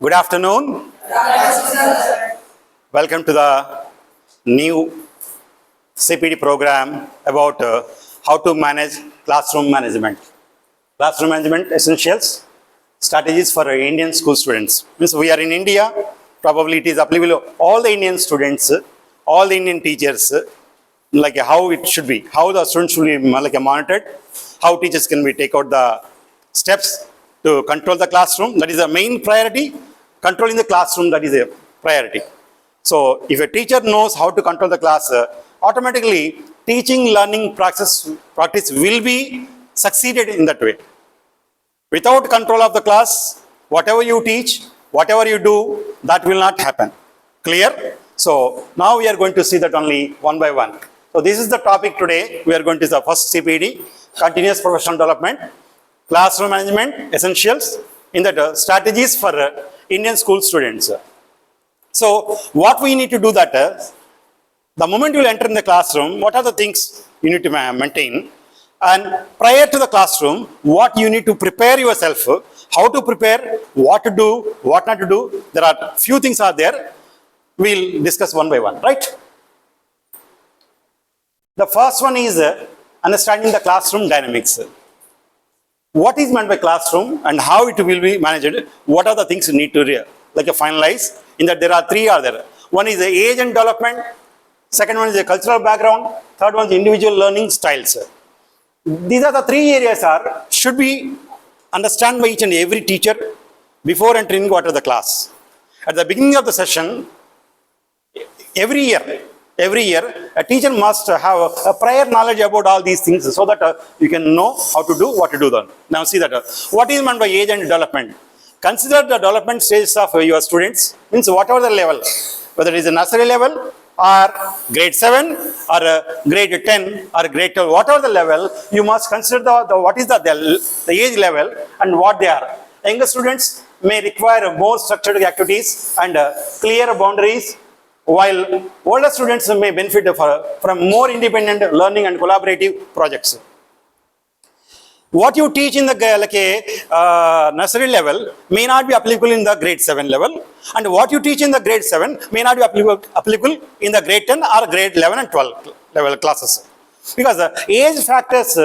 Good afternoon. Welcome to the new CPD program about how to manage classroom management. Classroom management essentials, strategies for Indian school students. Means we are in India, probably it is applicable to all the Indian students, all the Indian teachers, like how it should be, how the students should be monitored, how teachers can be take out the steps to control the classroom. That is the main priority. Controlling the classroom, that is a priority. So if a teacher knows how to control the class, automatically teaching learning practice will be succeeded in that way. Without control of the class, whatever you teach, whatever you do, that will not happen. Clear? So now we are going to see that only one by one. So this is the topic today. We are going to see the first CPD, continuous professional development, classroom management essentials, in that strategies for Indian school students. So what we need to do that, the moment you enter in the classroom, what are the things you need to maintain? And prior to the classroom, what you need to prepare yourself, how to prepare, what to do, what not to do. There are few things are there. We'll discuss one by one, right? The first one is understanding the classroom dynamics. What is meant by classroom and how it will be managed? What are the things you need to finalize? In that there are three are there. One is the age and development. Second one is the cultural background. Third one is individual learning styles. These are the three areas should be understood by each and every teacher before entering the class. At the beginning of the session, every year, a teacher must have a prior knowledge about all these things so that you can know how to do what to do then. Now see that. What is meant by age and development? Consider the development stages of your students, means whatever the level, whether it is a nursery level or grade 7 or grade 10 or grade 12, whatever the level, you must consider what is the age level and what they are. Younger students may require more structured activities and clear boundaries, while older students may benefit from more independent learning and collaborative projects. What you teach in the nursery level may not be applicable in the grade 7 level, and what you teach in the grade 7 may not be applicable in the grade 10 or grade 11 and 12 level classes. Because the age factors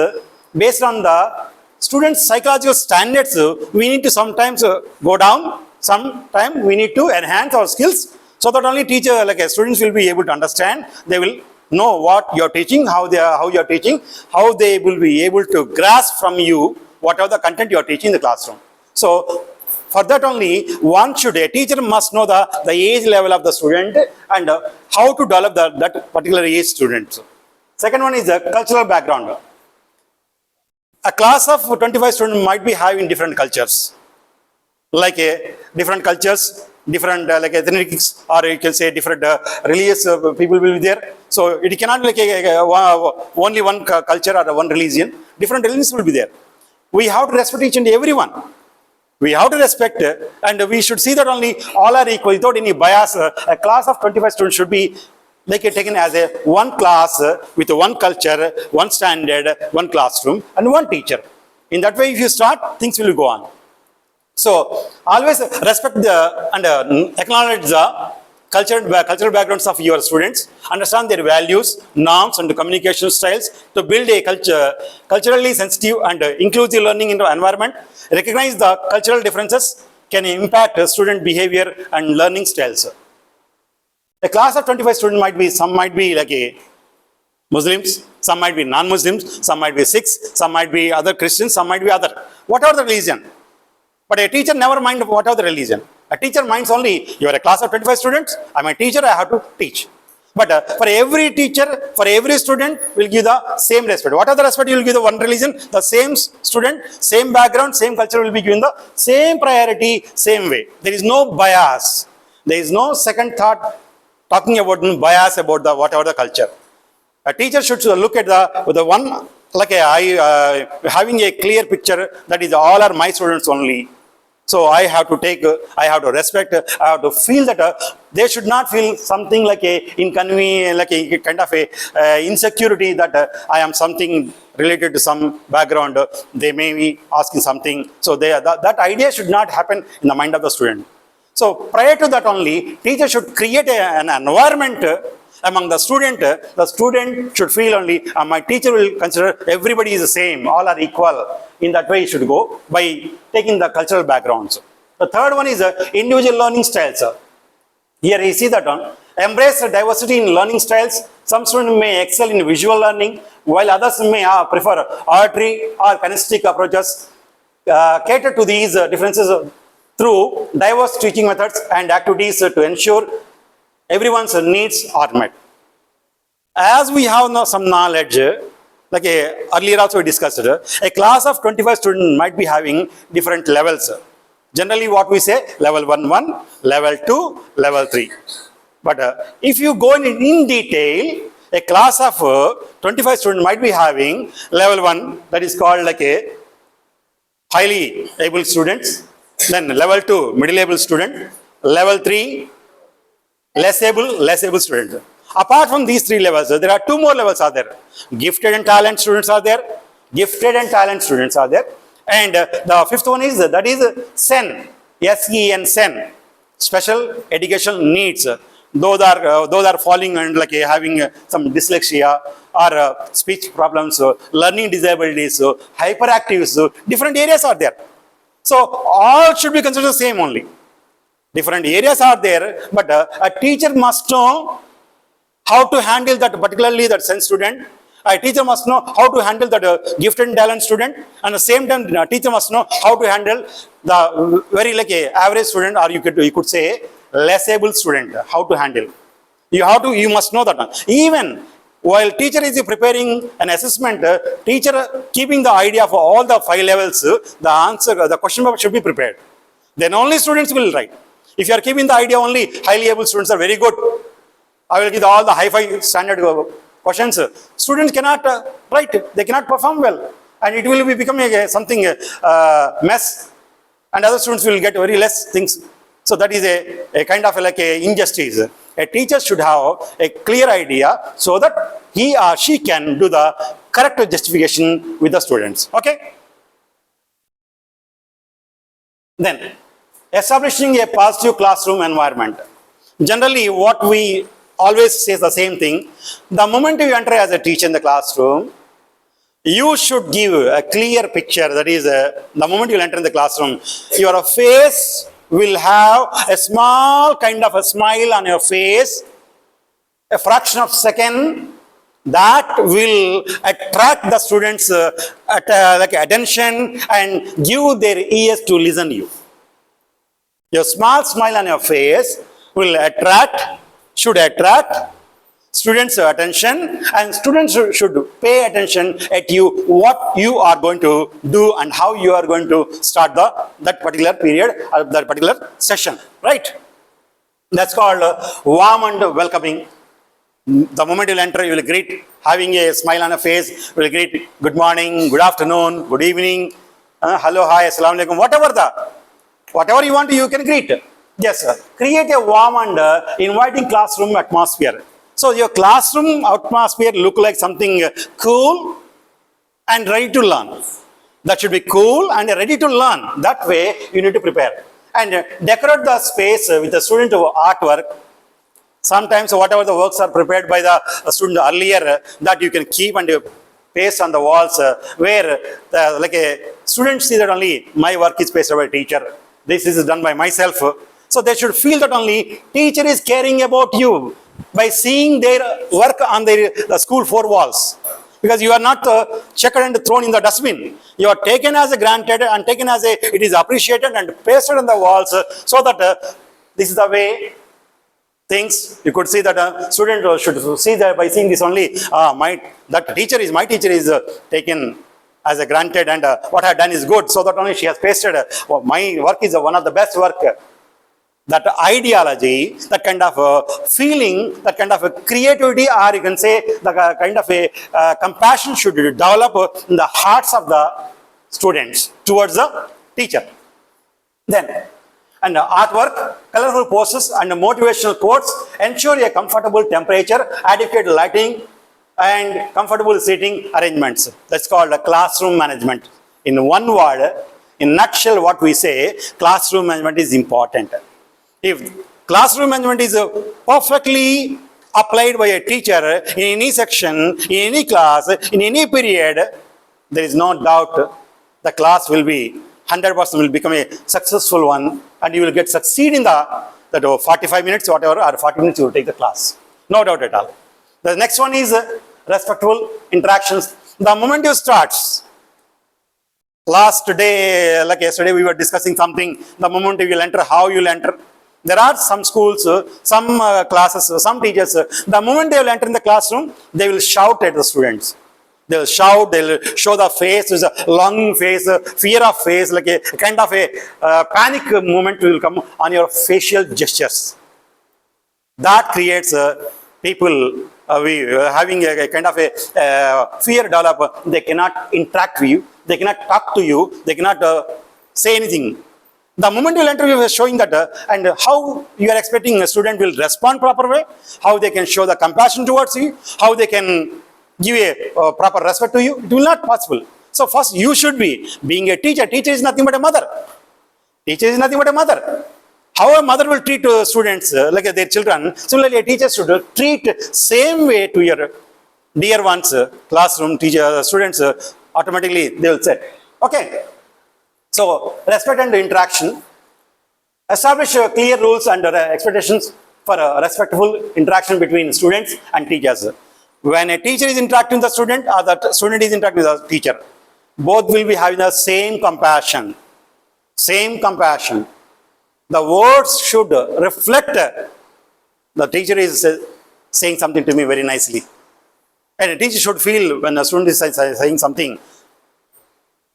based on the students' psychological standards, we need to sometimes go down, sometimes we need to enhance our skills, so that only teacher, students will be able to understand, they will know what you are teaching, how you are teaching, how they will be able to grasp from you whatever the content you are teaching in the classroom. So for that only, a teacher must know the age level of the student and how to develop that particular age student. Second one is the cultural background. A class of 25 students might be having different cultures, different cultures, different ethnics, or you can say different religious people will be there. So it cannot be only one culture or one religion. Different religions will be there. We have to respect each and every one. We have to respect, and we should see that only all are equal without any bias. A class of 25 students should be taken as a one class with one culture, one standard, one classroom, and one teacher. In that way, if you start, things will go on. So always respect and acknowledge the cultural backgrounds of your students, understand their values, norms and communication styles to build a culturally sensitive and inclusive learning environment. Recognize the cultural differences can impact student behavior and learning styles. A class of 25 students some might be Muslims, some might be non-Muslims, some might be Sikhs, some might be other Christians, some might be other, whatever the religion. But a teacher never minds whatever the religion. A teacher minds only, you are a class of 25 students, I am a teacher, I have to teach. But for every teacher, for every student, will give the same respect. What are the respect you will give the one religion? The same student, same background, same culture will be given the same priority, same way. There is no bias. There is no second thought talking about bias about whatever the culture. A teacher should look at the one, having a clear picture that is all are my students only. So I have to respect, I have to feel that they should not feel something like a inconvenience, like a kind of a insecurity that I am something related to some background. They may be asking something. So that idea should not happen in the mind of the student. So prior to that only, teacher should create an environment among the student. The student should feel only, my teacher will consider everybody is the same, all are equal. In that way, he should go by taking the cultural backgrounds. The third one is individual learning styles. Here you see that one. Embrace the diversity in learning styles. Some students may excel in visual learning, while others may prefer auditory or kinesthetic approaches. Cater to these differences through diverse teaching methods and activities to ensure everyone's needs are met. As we have now some knowledge, like earlier also we discussed, a class of 25 students might be having different levels. Generally what we say, level 1, level 2, level 3. But if you go in detail, a class of 25 students might be having level 1, that is called like a highly able students, then level 2, middle able student, level 3, less able student. Apart from these three levels, there are two more levels are there. Gifted and talent students are there. And the fifth one is, that is SEN, S-E-N, SEN, special educational needs. Those are falling and like having some dyslexia or speech problems, learning disabilities, hyperactives, different areas are there. So all should be considered the same only. Different areas are there, but a teacher must know how to handle that, particularly that SEN student. A teacher must know how to handle that gifted and talent student, and at the same time, a teacher must know how to handle the very like a average student, or you could say less able student. How to handle? You must know that. Even while teacher is preparing an assessment, teacher keeping the idea for all the 5 levels, the answer, the question paper should be prepared. Then only students will write. If you are keeping the idea only highly able students are very good, I will give all the high-fi standard questions. Students cannot write, they cannot perform well, and it will be becoming something mess, and other students will get very less things. So that is a kind of like a injustice. A teacher should have a clear idea so that he or she can do the correct justification with the students. Okay? Then, establishing a positive classroom environment. Generally, what we always say is the same thing. The moment you enter as a teacher in the classroom, you should give a clear picture. That is, the moment you enter in the classroom, your face will have a small kind of a smile on your face, a fraction of second, that will attract the students' like attention and give their ears to listen to you. Your small smile on your face will should attract students' attention, and students should pay attention at you, what you are going to do and how you are going to start that particular period or that particular session, right? That's called warm and welcoming. The moment you enter, you will greet, having a smile on your face, you will greet good morning, good afternoon, good evening, hello, hi, assalamu alaikum, whatever you want, you can greet. Yes, sir. Create a warm and inviting classroom atmosphere. So your classroom atmosphere look like something cool and ready to learn. That should be cool and ready to learn. That way you need to prepare. And decorate the space with the student artwork. Sometimes whatever the works are prepared by the student earlier, that you can keep and paste on the walls, where like a student see that only my work is pasted by teacher. This is done by myself. So they should feel that only teacher is caring about you by seeing their work on the school 4 walls. Because you are not checked and thrown in the dustbin. You are taken as a granted and taken as it is appreciated and pasted on the walls, so that this is the way things, you could see that a student should see that by seeing this only, my teacher is taken as a granted, and what I have done is good, so that only she has pasted, my work is one of the best work. That ideology, that kind of feeling, that kind of a creativity, or you can say the kind of a compassion should develop in the hearts of the students towards the teacher. Then, and artwork, colorful posters and motivational quotes ensure a comfortable temperature, adequate lighting, and comfortable seating arrangements. That's called classroom management. In one word, in nutshell, what we say, classroom management is important. If classroom management is perfectly applied by a teacher in any section, in any class, in any period, there is no doubt the class will be 100% will become a successful one, and you will get succeed in that 45 minutes, whatever, or 40 minutes you will take the class. No doubt at all. The next one is respectful interactions. The moment you start, last day, like yesterday, we were discussing something. The moment you will enter, how you will enter. There are some schools, some classes, some teachers, the moment they will enter in the classroom, they will shout at the students. They will shout, they will show the face, there's a longing face, fear of face, like a kind of a panic moment will come on your facial gestures. That creates people having a kind of a fear develop. They cannot interact with you, they cannot talk to you, they cannot say anything. The moment you will enter, you are showing that and how you are expecting a student will respond proper way, how they can show the compassion towards you, how they can give a proper respect to you. It will not possible. So first you should be, being a teacher, teacher is nothing but a mother. Teacher is nothing but a mother. How a mother will treat students like their children, similarly a teacher should treat same way to your dear ones, classroom, teacher, students, automatically they will say, okay. So, respect and interaction. Establish clear rules and expectations for a respectful interaction between students and teachers. When a teacher is interacting with the student or the student is interacting with the teacher, both will be having the same compassion. Same compassion. The words should reflect the teacher is saying something to me very nicely. And a teacher should feel when a student is saying something,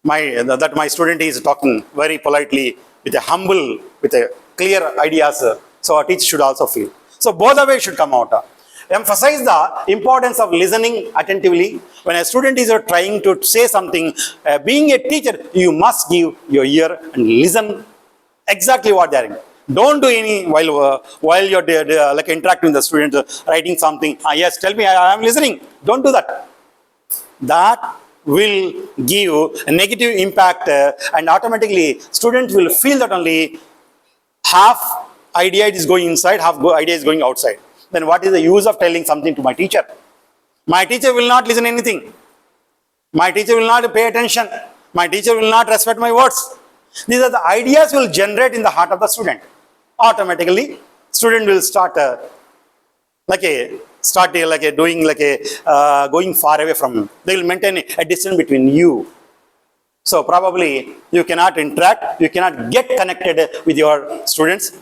that my student is talking very politely, with a humble, with a clear ideas. So a teacher should also feel. So both the ways should come out. Emphasize the importance of listening attentively. When a student is trying to say something, being a teacher, you must give your ear and listen exactly what they are doing. Don't do any while you're like interacting with the student, writing something. Yes, tell me, I am listening. Don't do that. That will give a negative impact and automatically students will feel that only half idea is going inside, half idea is going outside. Then what is the use of telling something to my teacher? My teacher will not listen anything. My teacher will not pay attention. My teacher will not respect my words. These are the ideas will generate in the heart of the student. Automatically, student will start going far away from you. They will maintain a distance between you. So probably you cannot interact, you cannot get connected with your students,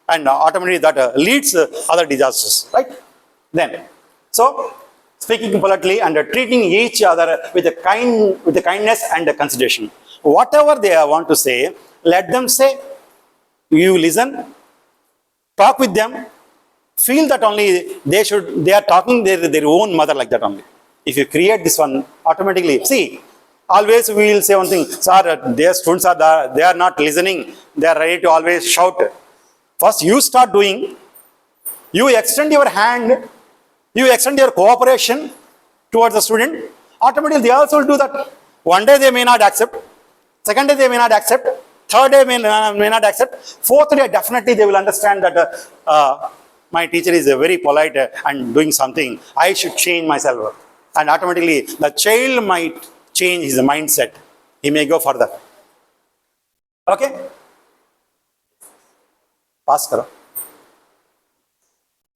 and automatically that leads other disasters, right? Then, so speaking politely and treating each other with a kindness and a consideration. Whatever they want to say, let them say. You listen, talk with them. Feel that only they are talking their own mother like that only. If you create this one, automatically, see, always we will say one thing, sir, their students are there, they are not listening, they are ready to always shout. First you start doing, you extend your hand, you extend your cooperation towards the student, automatically they also will do that. One day they may not accept, second day they may not accept, third day may not accept, fourth day definitely they will understand that my teacher is very polite and doing something, I should change myself. And automatically the child might change his mindset. He may go further. Okay? Pass karo.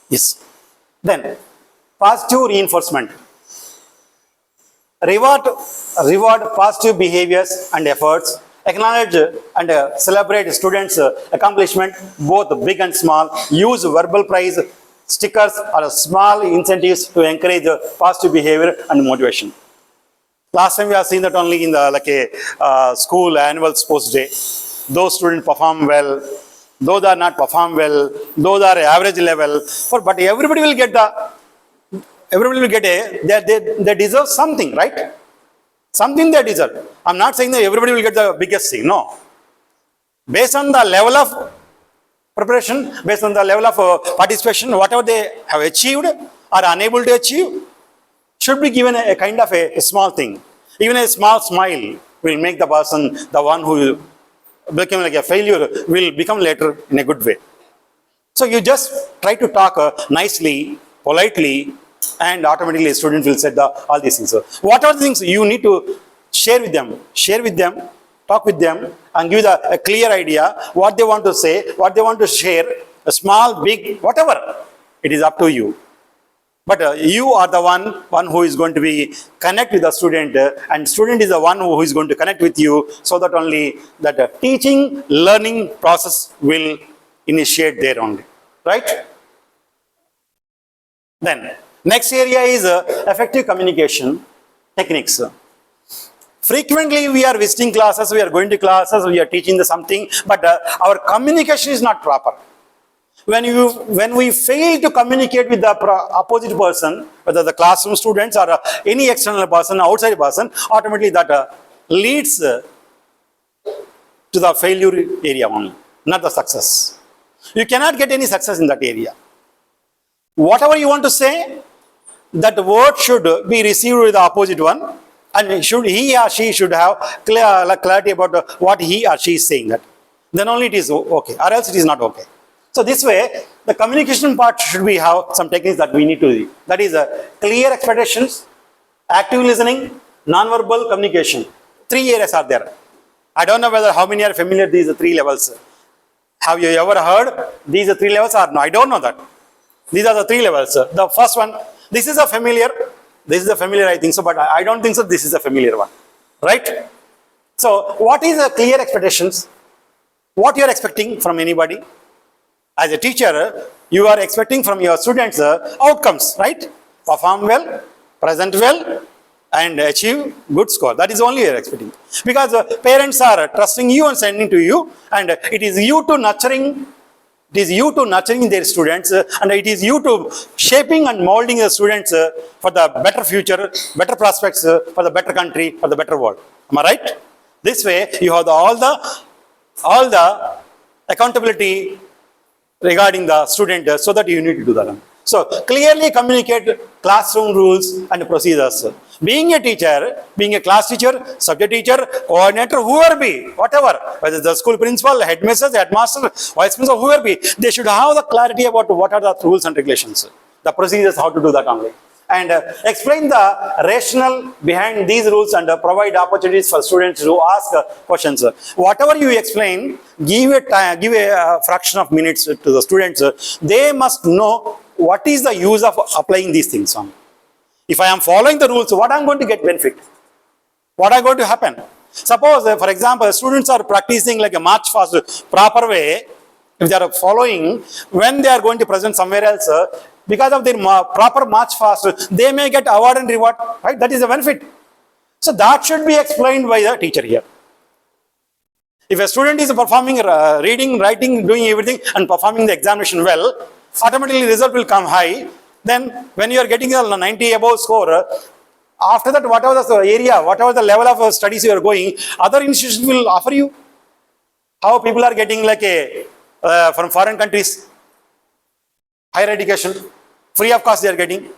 Yes. Then, positive reinforcement. Reward positive behaviors and efforts. Acknowledge and celebrate students' accomplishment, both big and small. Use verbal praise, stickers or small incentives to encourage positive behavior and motivation. Last time we have seen that only in the school annual sports day. Those students perform well, those are not perform well, those are average level. But everybody will get they deserve something, right? Something they deserve. I'm not saying that everybody will get the biggest thing. No. Based on the level of preparation, based on the level of participation, whatever they have achieved or unable to achieve, should be given a kind of a small thing. Even a small smile will make the person, the one who will become like a failure, will become later in a good way. So you just try to talk nicely, politely, and automatically a student will set all these things. So what are the things you need to share with them? Share with them, talk with them, and give a clear idea what they want to say, what they want to share, a small, big, whatever. It is up to you. But you are the one who is going to be connect with the student, and student is the one who is going to connect with you, so that only that teaching, learning process will initiate there only, right? Then next area is effective communication techniques. Frequently we are visiting classes, we are going to classes, we are teaching something, but our communication is not proper. When we fail to communicate with the opposite person, whether the classroom students or any external person, outside person, automatically that leads to the failure area only, not the success. You cannot get any success in that area. Whatever you want to say, that word should be received with the opposite one, and he or she should have clarity about what he or she is saying. That then only it is okay, or else it is not okay. So this way, the communication part should be have some techniques that we need to do. That is clear expectations, active listening, non-verbal communication. 3 areas are there. I don't know whether how many are familiar with these 3 levels. Have you ever heard these 3 levels or no? I don't know that. These are the 3 levels. The first one, this is a familiar. This is a familiar, I think so, but I don't think so. This is a familiar one, right? So what is the clear expectations? What you are expecting from anybody? As a teacher, you are expecting from your students outcomes, right? Perform well, present well, and achieve good score. That is only you are expecting. Because parents are trusting you and sending to you, and it is you to nurturing their students, and it is you to shaping and molding the students for the better future, better prospects, for the better country, for the better world. Am I right? This way, you have all the accountability regarding the student, so that you need to do that. So clearly communicate classroom rules and procedures. Being a teacher, being a class teacher, subject teacher, coordinator, whoever be, whatever, whether the school principal, headmistress, headmaster, vice principal, whoever be, they should have the clarity about what are the rules and regulations, the procedures, how to do that only. And explain the rationale behind these rules, and provide opportunities for students to ask questions. Whatever you explain, give a fraction of minutes to the students. They must know what is the use of applying these things on. If I am following the rules, what I am going to get benefit? What are going to happen? Suppose, for example, students are practicing like a march fast proper way. If they are following, when they are going to present somewhere else, because of their proper march fast, they may get award and reward, right? That is a benefit. So that should be explained by the teacher here. If a student is performing reading, writing, doing everything, and performing the examination well, automatically result will come high. Then when you are getting a 90 above score, after that, whatever the area, whatever the level of studies you are going, other institutions will offer you. How people are getting like from foreign countries, higher education, free of cost they are getting.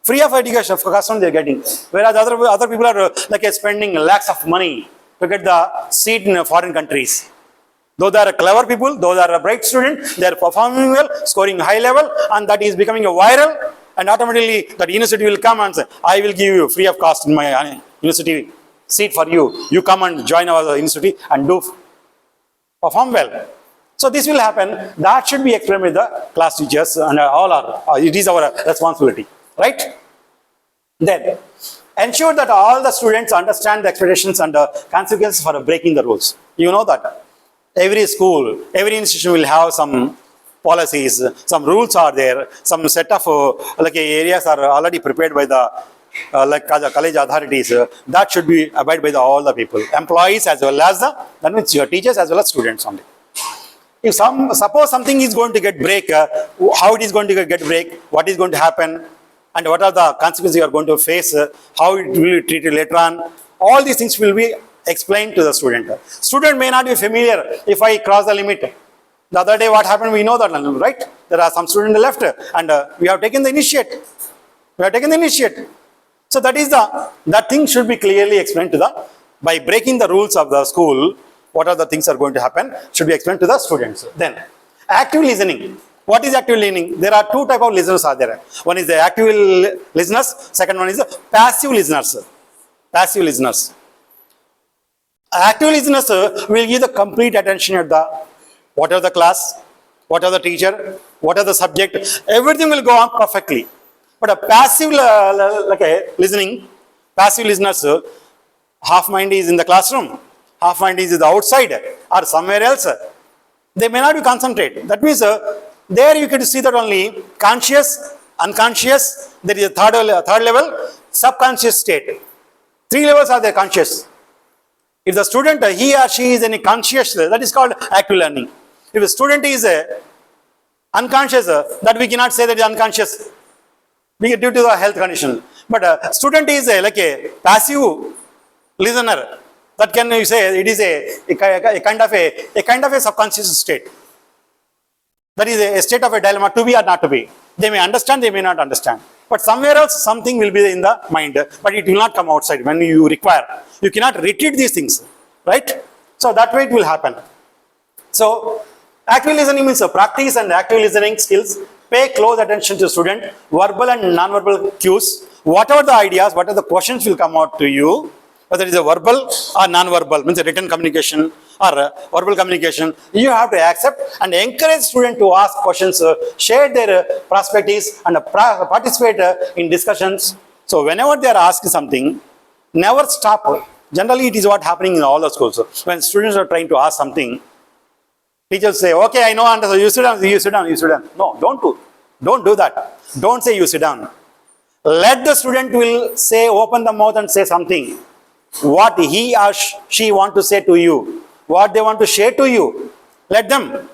Free of education, of cost they are getting. Whereas other people are like spending lakhs of money to get the seat in foreign countries. Though they are clever people, though they are a bright student, they are performing well, scoring high level, and that is becoming a viral, and automatically that university will come and say, I will give you free of cost in my university seat for you. You come and join our university and do perform well. So this will happen. That should be explained with the class teachers, and it is our responsibility, right? Then ensure that all the students understand the expectations and the consequences for breaking the rules. You know that every school, every institution will have some policies, some rules are there, some set of areas are already prepared by the college authorities. That should be abided by all the people, employees as well as that means your teachers as well as students only. If suppose something is going to get break, how it is going to get break, what is going to happen, and what are the consequences you are going to face, how it will be treated later on, all these things will be explained to the student. Student may not be familiar if I cross the limit. The other day what happened, we know that, right? There are some students left, and we have taken the initiate. So that thing should be clearly explained to by breaking the rules of the school, what are the things are going to happen should be explained to the students. Then active listening. What is active listening? There are two type of listeners are there. One is the active listeners. Second one is the passive listeners. Passive listeners. Active listeners will give the complete attention at the whatever the class, whatever the teacher, whatever the subject, everything will go on perfectly. But a passive listening, passive listeners, half mind is in the classroom, half mind is outside or somewhere else. They may not be concentrate. That means there you can see that only conscious, unconscious, there is a third level, subconscious state. Three levels are there conscious. If the student, he or she is any conscious, that is called active learning. If the student is unconscious, that we cannot say that is unconscious due to the health condition. But student is like a passive listener. That can you say it is a kind of a subconscious state. That is a state of a dilemma, to be or not to be. They may understand, they may not understand. But somewhere else, something will be in the mind, but it will not come outside when you require. You cannot retreat these things, right? So that way it will happen. So active listening means practice and active listening skills. Pay close attention to student, verbal and non-verbal cues. Whatever the ideas, whatever the questions will come out to you, whether it is a verbal or non-verbal, means a written communication or verbal communication, you have to accept and encourage students to ask questions, share their perspectives and participate in discussions. So whenever they are asking something, never stop. Generally, it is what happening in all the schools. When students are trying to ask something, teachers say, okay, I know, understand. You sit down, you sit down, you sit down. No, don't do that. Don't say you sit down. Let the student will say, open the mouth and say something. What he or she want to say to you, what they want to share to you, let them.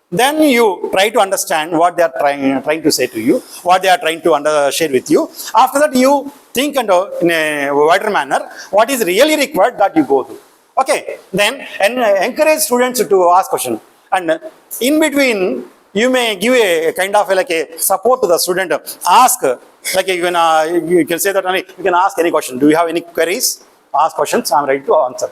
Then you try to understand what they are trying to say to you, what they are trying to share with you. After that, you think in a wider manner, what is really required that you go to. Okay, then encourage students to ask questions. And in between, you may give a kind of like a support to the student. Ask, like you can say that only, you can ask any question. Do you have any queries? Ask questions, I am ready to answer.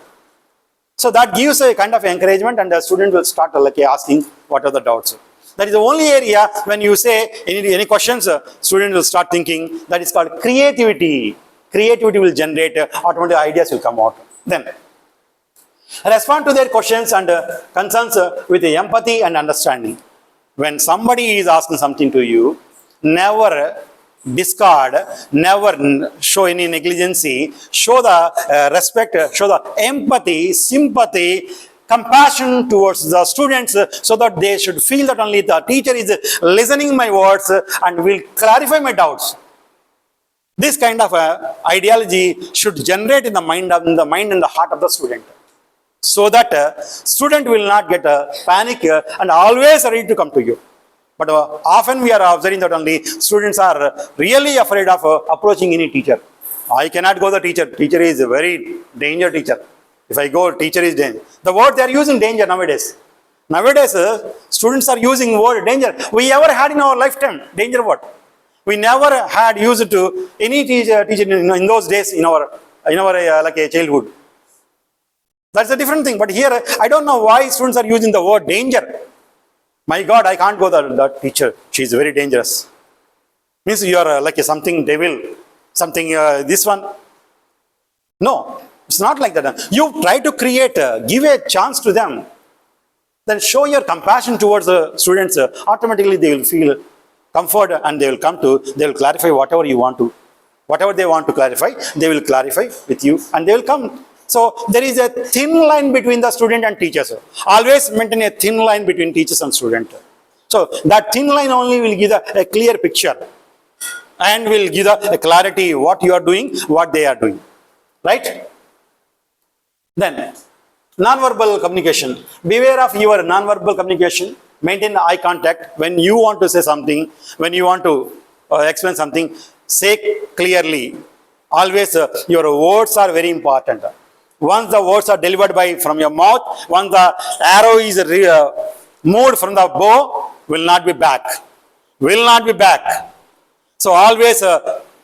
So that gives a kind of encouragement and the student will start like asking what are the doubts. That is the only area when you say any questions, student will start thinking. That is called creativity. Creativity will generate, automatic ideas will come out. Then respond to their questions and concerns with empathy and understanding. When somebody is asking something to you, never discard, never show any negligency, show the respect, show the empathy, sympathy, compassion towards the students so that they should feel that only the teacher is listening my words and will clarify my doubts. This kind of ideology should generate in the mind and the heart of the student, so that student will not get panic and always ready to come to you. But often we are observing that only students are really afraid of approaching any teacher. I cannot go the teacher. Teacher is a very danger teacher. If I go, teacher is danger. The word they are using danger nowadays. Nowadays, students are using word danger. We ever had in our lifetime danger word. We never had used to any teacher in those days in our like a childhood. That's a different thing. But here, I don't know why students are using the word danger. My God, I can't go the teacher. She is very dangerous. Means you are like something devil, something this one. No, it's not like that. You try to create, give a chance to them. Then show your compassion towards the students. Automatically they will feel comfort and they will clarify whatever you want to. Whatever they want to clarify, they will clarify with you and they will come. So there is a thin line between the student and teachers. Always maintain a thin line between teachers and student. So that thin line only will give a clear picture and will give a clarity what you are doing, what they are doing. Right? Then, non-verbal communication. Beware of your non-verbal communication. Maintain eye contact. When you want to say something, when you want to explain something, say clearly. Always your words are very important. Once the words are delivered from your mouth, once the arrow is moved from the bow, will not be back. Will not be back. So always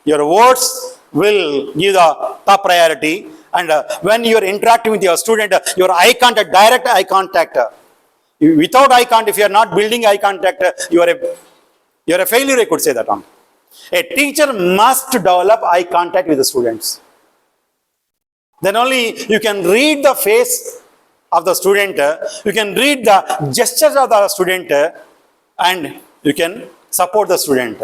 your words will give the top priority. And when you are interacting with your student, your eye contact, direct eye contact, Without eye contact, if you are not building eye contact, you are a failure, I could say that on. A teacher must develop eye contact with the students. Then only you can read the face of the student, you can read the gestures of the student, and you can support the student.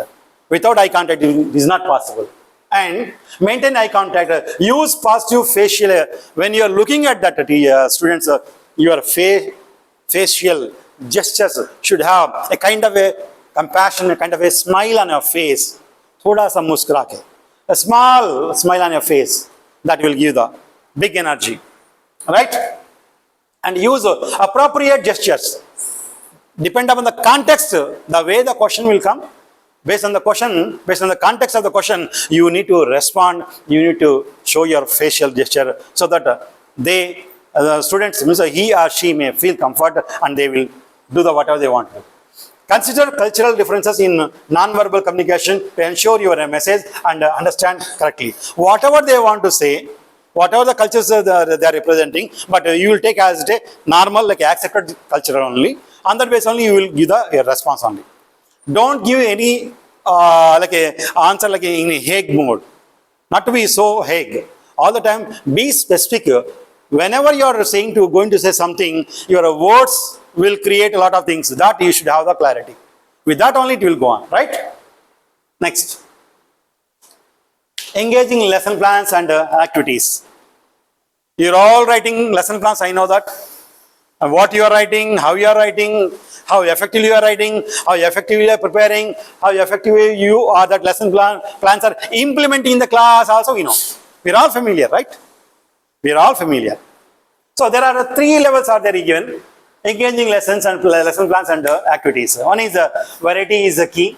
Without eye contact, it is not possible. And maintain eye contact, use positive facial, when you are looking at that students, your facial gestures should have a kind of a compassion, a kind of a smile on your face. Thoda sa muskura ke. A small smile on your face, that will give the big energy. Right? And use appropriate gestures. Depend upon the context, the way the question will come. Based on the question, based on the context of the question, you need to respond, you need to show your facial gesture so that the students, he or she may feel comfort and they will do the whatever they want to. Consider cultural differences in non-verbal communication to ensure your message and understand correctly. Whatever they want to say, whatever the cultures they are representing, but you will take as a normal, like accepted culture only. On that basis only, you will give the response only. Don't give any like a answer like in a Hague mode. Not to be so Hague. All the time, be specific. Whenever you are going to say something, your words will create a lot of things. That you should have the clarity. With that only it will go on, right? Next. Engaging lesson plans and activities. You're all writing lesson plans, I know that. And what you are writing, how you are writing, how effectively you are writing, how effectively you are preparing, how effectively you are that lesson plans are implementing in the class also, we know. We're all familiar, right? We're all familiar. So there are 3 levels are there given. Engaging lessons and lesson plans and activities. One is variety is the key.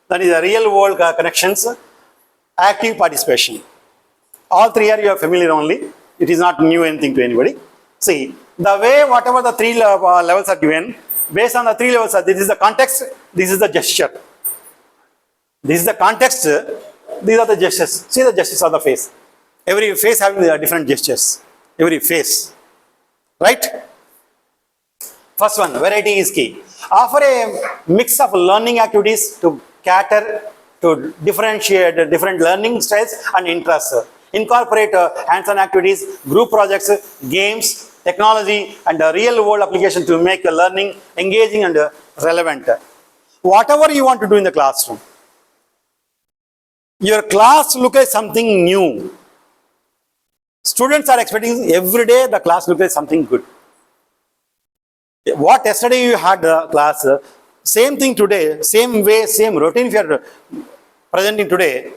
That is real world connections, active participation. All 3 are you are familiar only. It is not new anything to anybody. See, the way whatever the 3 levels are given, based on the 3 levels, this is the context, this is the gesture. This is the context, these are the gestures. See the gestures of the face. Every face having different gestures. Every face. Right? First one, variety is key. Offer a mix of learning activities to cater to differentiate different learning styles and interests. Incorporate hands-on activities, group projects, games, technology, and real-world application to make learning engaging and relevant. Whatever you want to do in the classroom, your class look like something new. Students are expecting every day the class look like something good. What yesterday you had the class, same thing today, same way, same routine if you are presenting today.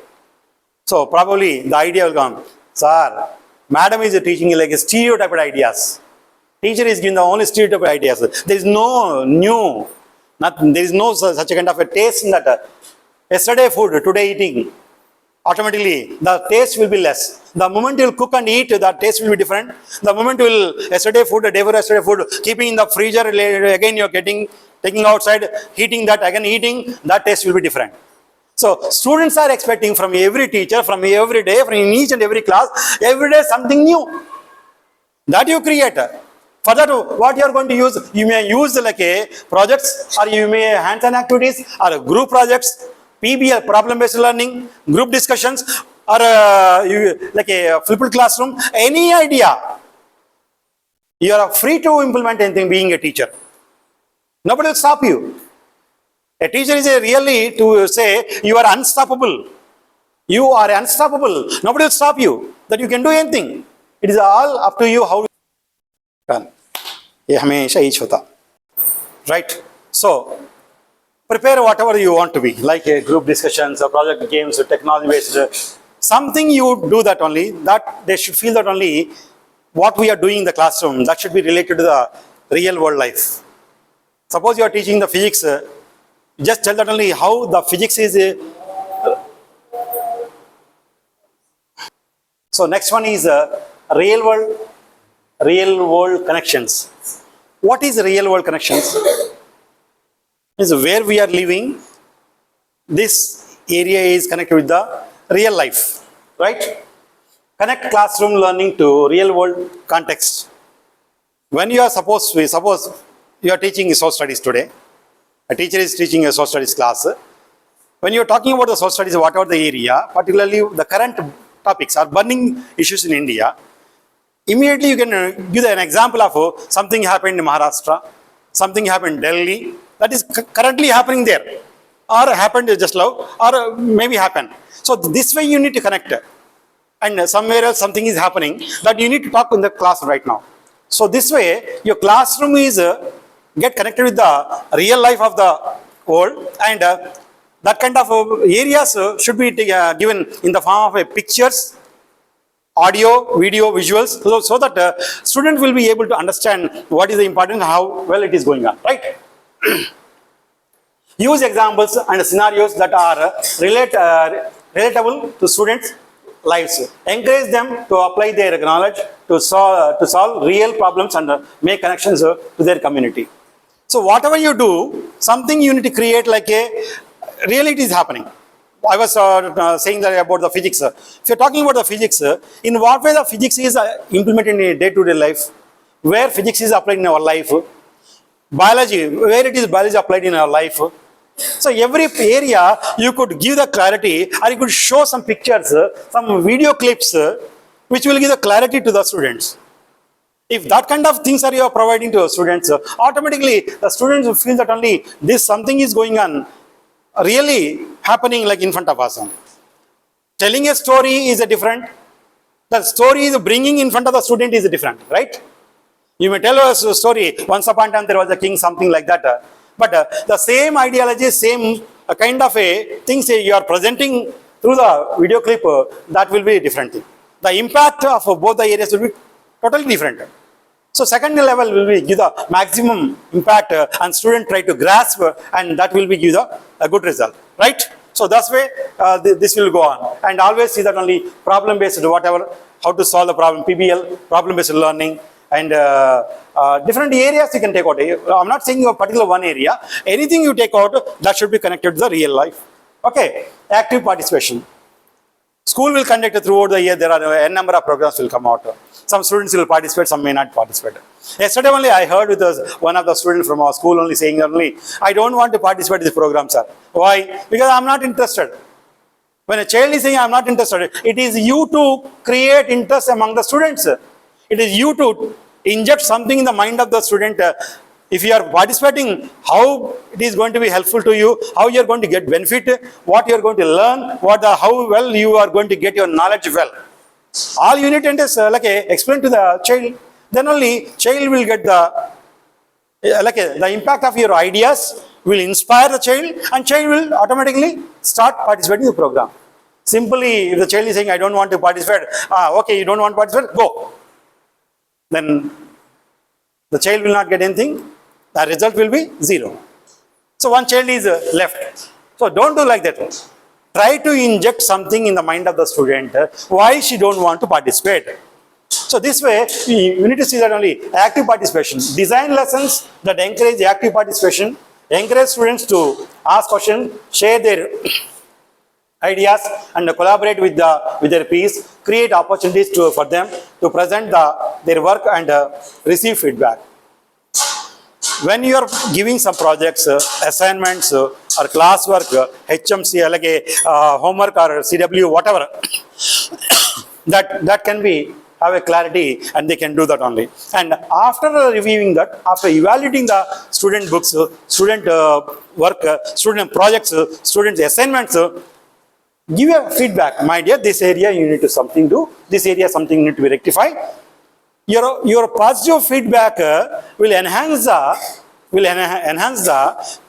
So probably the idea will come, sir, madam is teaching like a stereotyped ideas. Teacher is giving the only stereotyped ideas. There is no new, there is no such a kind of a taste in that. Yesterday food, today eating. Automatically the taste will be less. The moment you will cook and eat, the taste will be different. The moment you will yesterday food, day before yesterday food, keeping in the freezer, again you are taking outside, heating that, again eating, that taste will be different. So students are expecting from every teacher, from every day, from each and every class, every day something new. That you create. For that, what you are going to use, you may use like a projects, or you may hands-on activities, or group projects, PBL, problem-based learning, group discussions, or like a flipped classroom, any idea. You are free to implement anything being a teacher. Nobody will stop you. A teacher is really to say you are unstoppable. You are unstoppable. Nobody will stop you. That you can do anything. It is all up to you how you run. ये हमेशा ही होता. Right? So, prepare whatever you want to be, like group discussions, or project games, or technology based. Something you do that only, that they should feel that only what we are doing in the classroom, that should be related to the real world life. Suppose you are teaching the physics, just tell that only how the physics is. So next one is real world connections. What is real world connections? Is where we are living. This area is connected with the real life, right? Connect classroom learning to real world context. When you are suppose you are teaching social studies today. A teacher is teaching a social studies class. When you are talking about the social studies, whatever the area, particularly the current topics are burning issues in India, immediately you can give an example of something happened in Maharashtra, something happened in Delhi, that is currently happening there, or happened just now, or maybe happened. So this way you need to connect. And somewhere else something is happening that you need to talk in the class right now. So this way your classroom is get connected with the real life of the world, and that kind of areas should be given in the form of pictures, audio, video, visuals, so that student will be able to understand what is the important, how well it is going on, right? Use examples and scenarios that are relatable to students' lives. Encourage them to apply their knowledge to solve real problems and make connections to their community. So whatever you do, something you need to create like a reality is happening. I was saying that about the physics. If you're talking about the physics, in what way the physics is implemented in day-to-day life, where physics is applied in our life, biology, where it is biology applied in our life. So every area you could give the clarity, or you could show some pictures, some video clips, which will give the clarity to the students. If that kind of things are you are providing to the students, automatically the students will feel that only this something is going on, really happening like in front of us. Telling a story is a different. The story is bringing in front of the student is different, right? You may tell us a story, once upon a time there was a king, something like that. But the same ideology, same kind of a things you are presenting through the video clip, that will be a different thing. The impact of both the areas will be totally different. So second level will be give the maximum impact and student try to grasp, and that will be give a good result, right? So that's way this will go on, and always see that only problem based whatever, how to solve the problem, PBL, problem based learning, and different areas you can take out. I'm not saying a particular one area, anything you take out that should be connected to the real life. Okay, active participation. School will conduct throughout the year, there are a number of programs will come out. Some students will participate, some may not participate. Yesterday only I heard with one of the students from our school only saying only, I don't want to participate in this program, sir. Why? Because I'm not interested. When a child is saying I'm not interested, it is you to create interest among the students. It is you to inject something in the mind of the student. If you are participating, how it is going to be helpful to you, how you are going to get benefit, what you are going to learn, how well you are going to get your knowledge well. All you need to is explain to the child, then only child will get the impact of your ideas will inspire the child, and child will automatically start participating in the program. Simply, if the child is saying, I don't want to participate, okay, you don't want to participate, go. Then the child will not get anything, the result will be 0. So one child is left. So don't do like that. Try to inject something in the mind of the student, why she don't want to participate. So this way, you need to see that only active participation. Design lessons that encourage active participation, encourage students to ask questions, share their ideas, and collaborate with their peers, create opportunities for them to present their work and receive feedback. When you are giving some projects, assignments, or classwork, HMC, like a homework or CW, whatever, that can be have a clarity, and they can do that only. And after reviewing that, after evaluating the student books, student work, student projects, student assignments, give a feedback. My dear, this area you need to something do. This area something need to be rectified. Your positive feedback will enhance the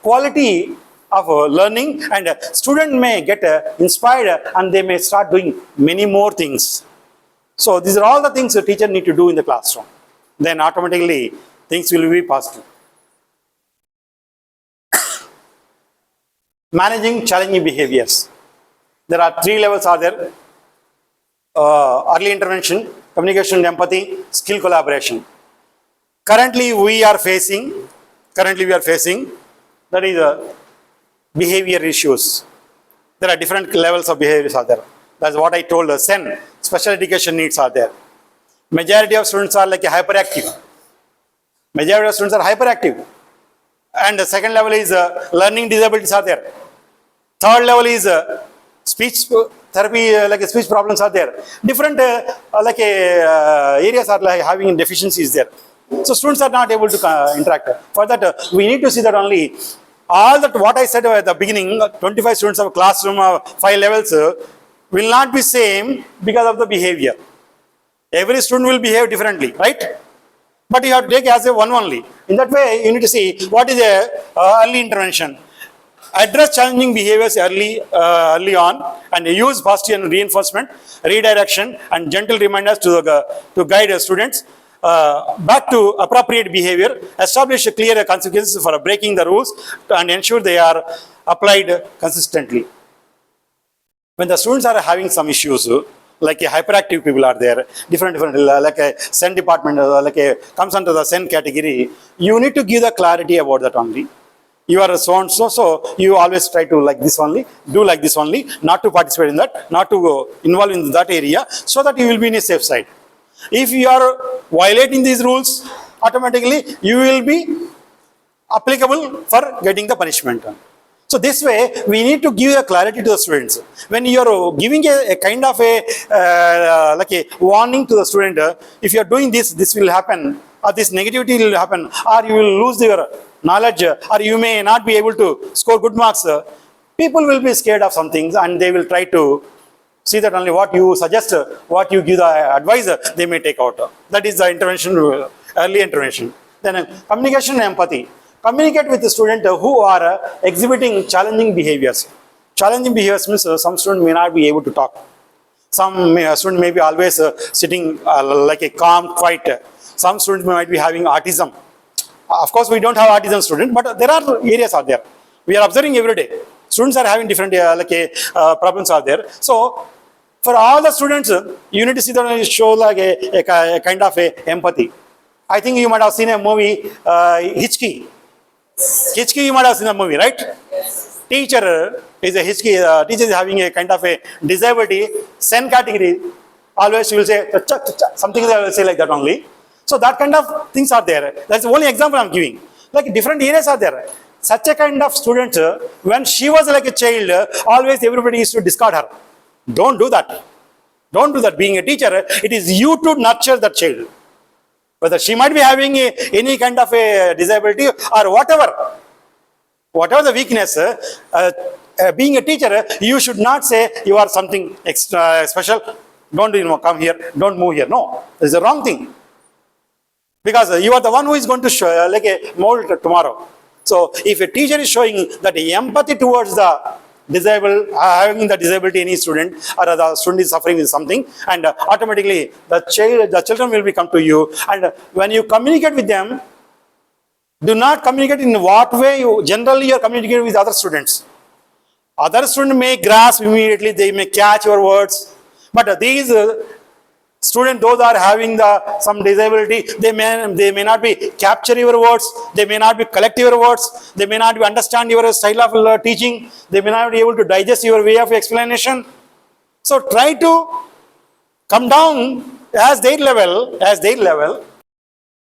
quality of learning, and student may get inspired, and they may start doing many more things. So these are all the things a teacher need to do in the classroom. Then automatically things will be positive. Managing challenging behaviors. There are 3 levels are there. Early intervention, communication and empathy, skill collaboration. Currently we are facing, that is behavior issues. There are different levels of behaviors are there. That's what I told us. SEN, special education needs are there. Majority of students are like hyperactive. And the second level is learning disabilities are there. Third level is speech therapy, like speech problems are there. Different areas are like having deficiencies there. So students are not able to interact. For that, we need to see that only all that what I said at the beginning, 25 students of a classroom, 5 levels, will not be same because of the behavior. Every student will behave differently, right? But you have to take as a one only. In that way, you need to see what is a early intervention. Address challenging behaviors early on, and use positive and reinforcement, redirection, and gentle reminders to guide students back to appropriate behavior. Establish clear consequences for breaking the rules and ensure they are applied consistently. When the students are having some issues, like hyperactive people are there, different like a SEN department, comes under the SEN category, you need to give the clarity about that only. You are so and so, so you always try to like this only, do like this only, not to participate in that, not to go involve in that area, so that you will be in a safe side. If you are violating these rules, automatically you will be applicable for getting the punishment. So this way, we need to give a clarity to the students. When you are giving a kind of like a warning to the student, if you are doing this, this will happen, or this negativity will happen, or you will lose your knowledge, or you may not be able to score good marks. People will be scared of some things, and they will try to see that only what you suggest, what you give the advice, they may take out. That is the intervention, early intervention. Then communication and empathy. Communicate with the student who are exhibiting challenging behaviors. Challenging behaviors means some student may not be able to talk. Some student may be always sitting like a calm, quiet. Some students might be having autism. Of course, we don't have autism student, but there are areas are there. We are observing every day. Students are having different problems are there. So, for all the students, you need to see that show like a kind of empathy. I think you might have seen a movie, Hitchcock. Hitchcock, you might have seen a movie, right? Yes. Teacher is a Hitchcock. Teacher is having a kind of a disability, SEN category. Always she will say something they will say like that only. So that kind of things are there. That's the only example I'm giving. Like different areas are there. Such a kind of student, when she was like a child, always everybody used to discard her. Don't do that. Don't do that. Being a teacher, it is you to nurture that child. Whether she might be having any kind of a disability or whatever the weakness, being a teacher, you should not say you are something extra special. Don't come here, don't move here. No, it's the wrong thing. Because you are the one who is going to show, like a mold tomorrow. So if a teacher is showing that empathy towards the disabled, having the disability, any student, or the student is suffering with something, and automatically the children will come to you. And when you communicate with them, do not communicate in what way generally you are communicating with other students. Other students may grasp immediately, they may catch your words, but these students, those are having some disability, they may not be capture your words, they may not be collect your words, they may not be understand your style of teaching, they may not be able to digest your way of explanation. So try to come down as their level.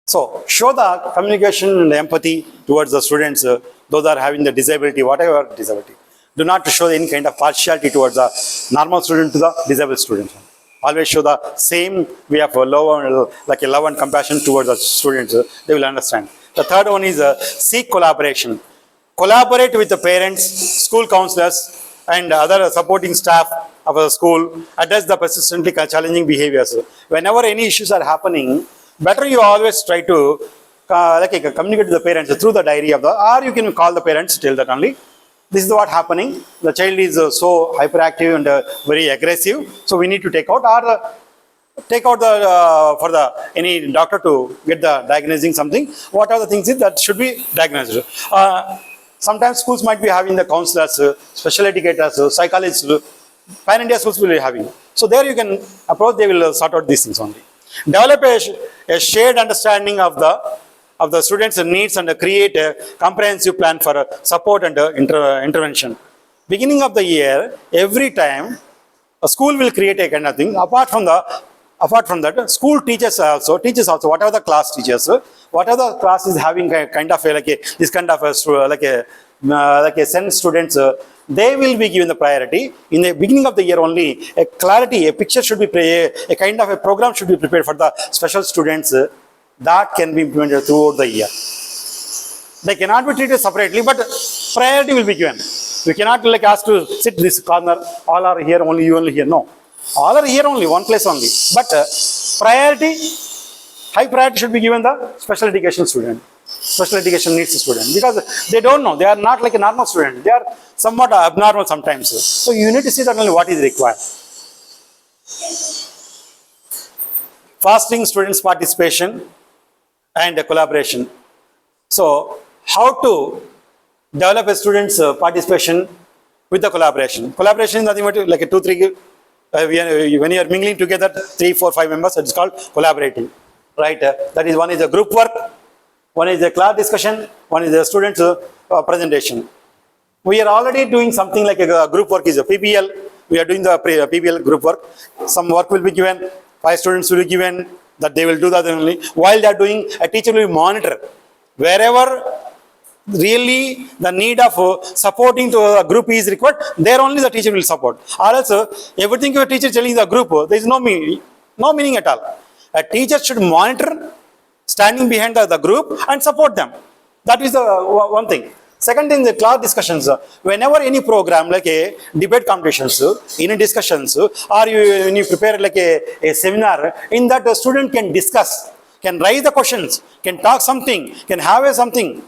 So show the communication and empathy towards the students, those are having the disability, whatever disability. Do not show any kind of partiality towards the normal student to the disabled student. Always show the same way of love and compassion towards the students. They will understand. The third one is seek collaboration. Collaborate with the parents, school counselors, and other supporting staff of the school. Address the persistently challenging behaviors. Whenever any issues are happening, better you always try to communicate to the parents through the diary of or you can call the parents, tell that only. This is what happening. The child is so hyperactive and very aggressive. So we need to take out for any doctor to get the diagnosing something. What are the things that should be diagnosed? Sometimes schools might be having the counselors, special educators, psychologists, parent schools will be having. So there you can approach. They will sort out these things only. Develop a shared understanding of the students' needs and create a comprehensive plan for support and intervention. Beginning of the year, every time, a school will create a kind of thing. Apart from the Apart from that, school teachers also, whatever the class teachers, whatever the class is having a kind of this kind of like a send students, they will be given the priority. In the beginning of the year only, a clarity, a picture should be, a kind of a program should be prepared for the special students that can be implemented throughout the year. They cannot be treated separately, but priority will be given. We cannot like ask to sit this corner, all are here only, you only here. No. All are here only, one place only. But priority, high priority should be given the special education student, special education needs student, because they don't know, they are not like a normal student, they are somewhat abnormal sometimes. So you need to see that only what is required. Fostering students' participation and collaboration. So how to develop a student's participation with the collaboration. Collaboration is nothing but like a 2, 3, when you are mingling together 3, 4, 5 members, it is called collaborating, right? That is, one is a group work, one is a class discussion, one is a student's presentation. We are already doing something like a group work is a PBL. We are doing the PBL group work. Some work will be given, 5 students will be given, that they will do that only. While they are doing, a teacher will monitor. Wherever really the need of supporting to a group is required, there only the teacher will support. Or else, everything your teacher telling the group, there is no meaning at all. A teacher should monitor, standing behind the group and support them. That is the one thing. Second thing, the class discussions. Whenever any program like a debate competitions, any discussions, or when you prepare like a seminar, in that the student can discuss, can raise the questions, can talk something, can have something.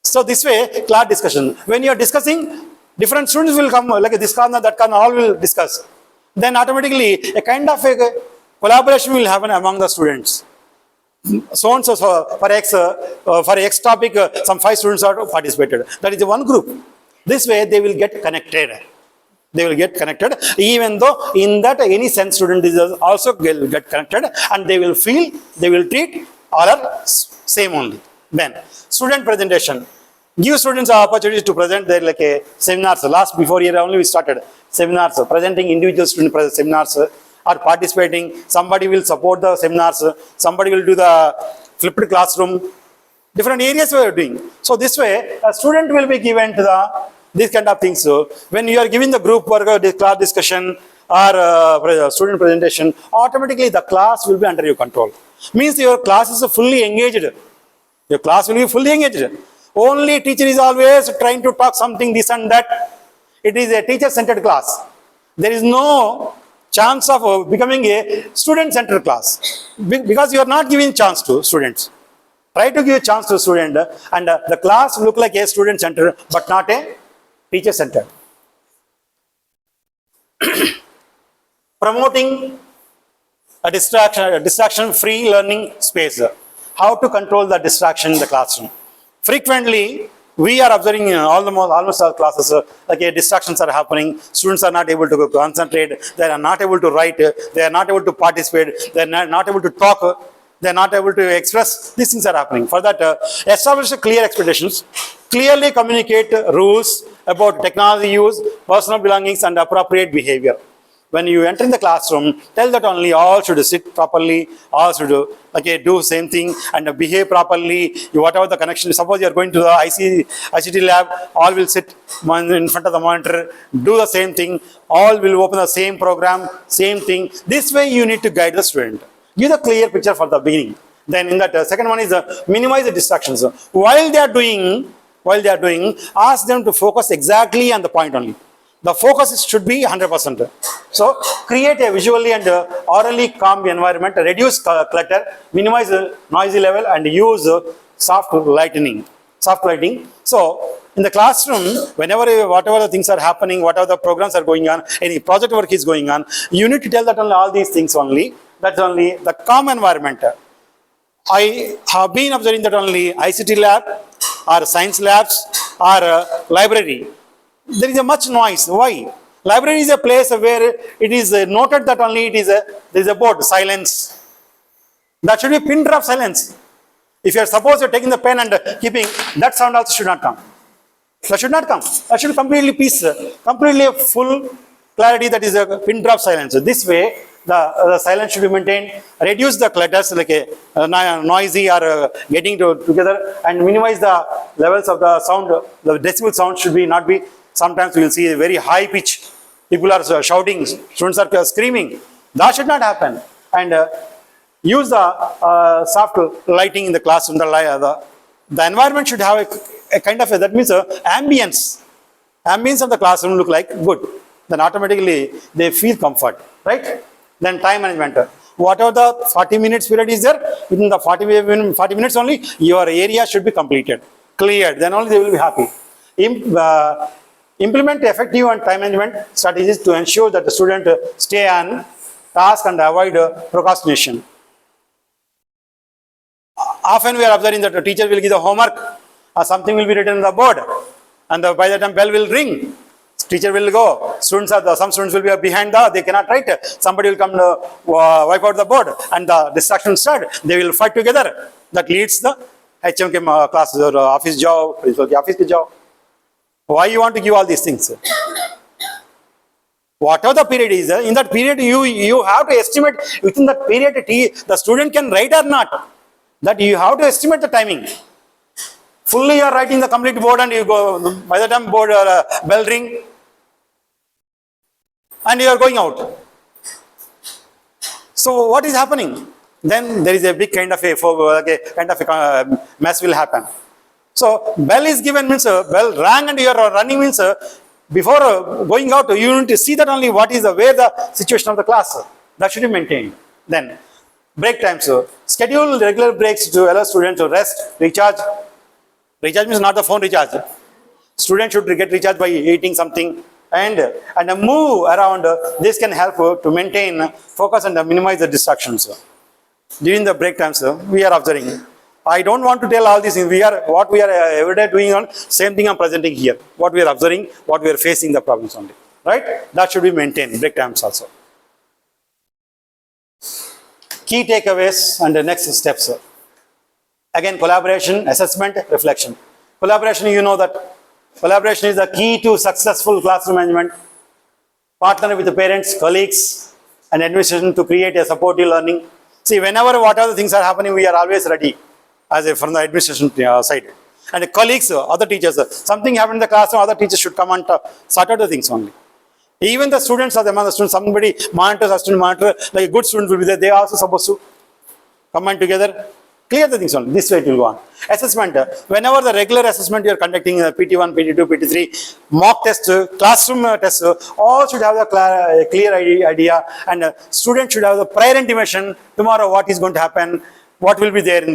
So this way, class discussion. When you are discussing, different students will come, like this corner, that corner, all will discuss. Then automatically, a kind of a collaboration will happen among the students. So and so, for X topic, some 5 students are participated. That is one group. This way, they will get connected. They will get connected, even though in that any sense student is also get connected, and they will feel, they will treat all are same only. Then student presentation. Give students opportunities to present their like a seminars. Before year only we started seminars, presenting individual student seminars or participating. Somebody will support the seminars, somebody will do the flipped classroom. Different areas we are doing. So this way, a student will be given to these kind of things. So when you are giving the group work, class discussion or student presentation, automatically the class will be under your control. Means your class is fully engaged. Your class will be fully engaged. Only teacher is always trying to talk something, this and that. It is a teacher-centered class. There is no chance of becoming a student-centered class. Because you are not giving chance to students. Try to give a chance to student, and the class look like a student-centered, but not a teacher-centered. Promoting a distraction-free learning space. How to control the distraction in the classroom. Frequently, we are observing in almost all classes, distractions are happening. Students are not able to concentrate. They are not able to write. They are not able to participate. They are not able to talk. They are not able to express. These things are happening. For that, establish clear expectations. Clearly communicate rules about technology use, personal belongings, and appropriate behavior. When you enter in the classroom, tell that only all should sit properly, all should do same thing and behave properly. Whatever the connection is, suppose you are going to the ICT lab, all will sit in front of the monitor, do the same thing, all will open the same program, same thing. This way you need to guide the student. Give the clear picture for the beginning. Then in that second one is minimize the distractions. While they are doing, ask them to focus exactly on the point only. The focus should be 100%. So create a visually and orally calm environment, reduce clutter, minimize the noisy level, and use soft lighting. So in the classroom, whatever the things are happening, whatever the programs are going on, any project work is going on, you need to tell that only all these things only. That's only the calm environment. I have been observing that only ICT lab or science labs or library, there is a much noise. Why? Library is a place where it is noted that only there is a board, silence. That should be pin drop silence. If you are suppose you are taking the pen and keeping, that sound also should not come. That should not come. That should be completely peace, completely full Clarity, that is a pin drop silence. This way, the silence should be maintained. Reduce the clutters like noisy or getting together, and minimize the levels of the sound. The decibel sound should be not be. Sometimes we will see a very high pitch. People are shouting. Students are screaming. That should not happen. And use the soft lighting in the classroom. The environment should have a kind of that means ambience. Ambience of the classroom look like good. Then automatically they feel comfort, right? Then time management. Whatever the 40 minutes period is there, within the 40 minutes only, your area should be completed, cleared. Then only they will be happy. Implement effective and time management strategies to ensure that the student stay on task and avoid procrastination. Often we are observing that the teacher will give the homework or something will be written on the board, and by the time bell will ring, teacher will go. Some students will be behind they cannot write. Somebody will come to wipe out the board, and the distraction start. They will fight together. That leads the HM classes or office job, office job. Why you want to give all these things? Whatever the period is, in that period you have to estimate within that period the student can write or not. That you have to estimate the timing. Fully you are writing the complete board and you go, by the time board bell ring and you are going out. So what is happening? Then there is a big kind of a mess will happen. So bell is given means bell rang and you are running means before going out you need to see that only what is where the situation of the class that should be maintained. Then break times. Schedule regular breaks to allow students to rest, recharge. Recharge means not the phone recharge. Student should get recharged by eating something and move around. This can help to maintain focus and minimize the distractions. During the break times, we are observing. I don't want to tell all these things. What we are every day doing on same thing I'm presenting here. What we are observing, what we are facing the problems only. Right? That should be maintained. Break times also. Key takeaways and the next steps. Again, collaboration, assessment, reflection. Collaboration, you know that collaboration is the key to successful classroom management. Partner with the parents, colleagues, and administration to create a supportive learning. See, whenever whatever the things are happening, we are always ready from the administration side. And the colleagues, other teachers, something happened in the classroom, other teachers should come and sort out the things only. Even the students are among the students, somebody monitors, a student monitor, like a good student will be there, they are also supposed to combine together, clear the things only. This way it will go on. Assessment, whenever the regular assessment you are conducting, PT1, PT2, PT3, mock test, classroom test, all should have a clear idea, and students should have the prior intimation, tomorrow what is going to happen, what will be there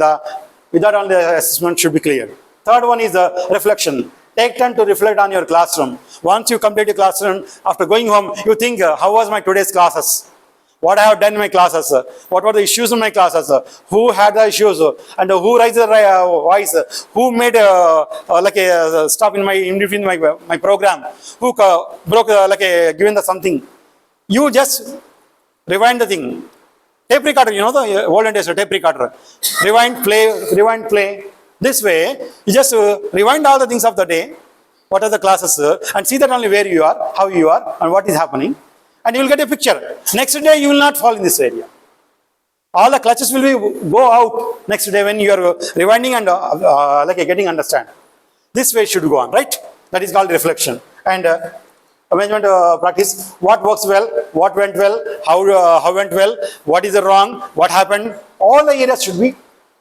with that only the assessment should be clear. Third one is the reflection. Take time to reflect on your classroom. Once you complete your classroom, after going home, you think, how was my today's classes? What I have done in my classes? What were the issues in my classes? Who had the issues? And who raised the voice? Who made stop in between my program? Who broke given the something? You just rewind the thing. Tape recorder, you know the olden days tape recorder. Rewind, play. This way, you just rewind all the things of the day, what are the classes, and see that only where you are, how you are, and what is happening, and you will get a picture. Next day, you will not fall in this area. All the clutches will go out next day when you are rewinding and getting understand. This way should go on, right? That is called reflection. And management practice, what works well, what went well, how went well, what is wrong, what happened, all the areas should be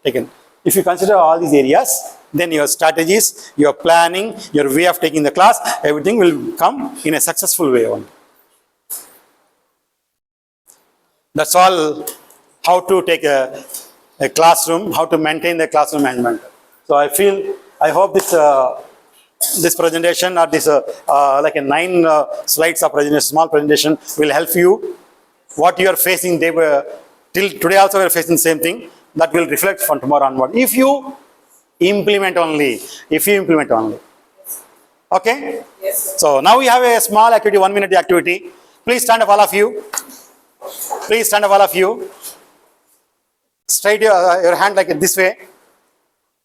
taken. If you consider all these areas, then your strategies, your planning, your way of taking the class, everything will come in a successful way only. That's all how to take a classroom, how to maintain the classroom management. So I hope this presentation or this like a 9 slides of presentation, small presentation will help you. What you are facing, till today also we are facing the same thing. That will reflect from tomorrow onward. If you implement only. Okay? Yes. So now we have a small activity, 1 minute activity. Please stand up all of you. Straight your hand like this way.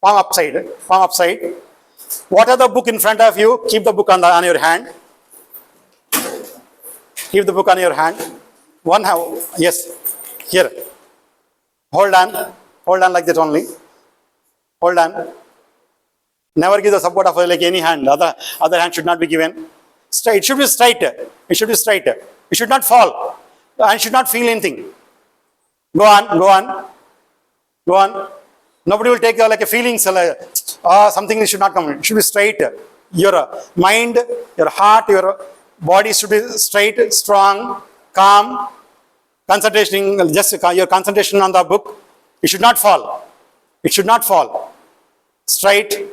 Palm upside. What are the book in front of you? Keep the book on your hand. Keep the book on your hand. One hand, yes, here. Hold on like that only. Hold on. Never give the support of like any hand. Other hand should not be given. Straight. It should be straight. It should be straight. It should not fall. The hand should not feel anything. Go on. Nobody will take like a feelings like something should not come. It should be straight. Your mind, your heart, your body should be straight, strong, calm. Concentration, just your concentration on the book. It should not fall. It should not fall. Straight.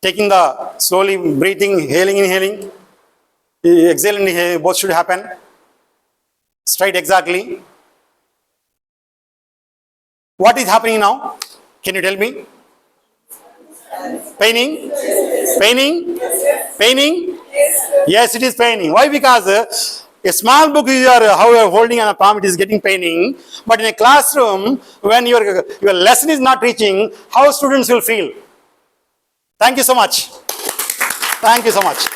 Taking the slowly breathing, inhaling, exhaling, both should happen. Straight exactly. What is happening now? Can you tell me? Paining? Yes, it is paining. Why? Because a small book you are how you are holding on a palm, it is getting paining. But in a classroom, when your lesson is not reaching, how students will feel? Thank you so much. Thank you so much.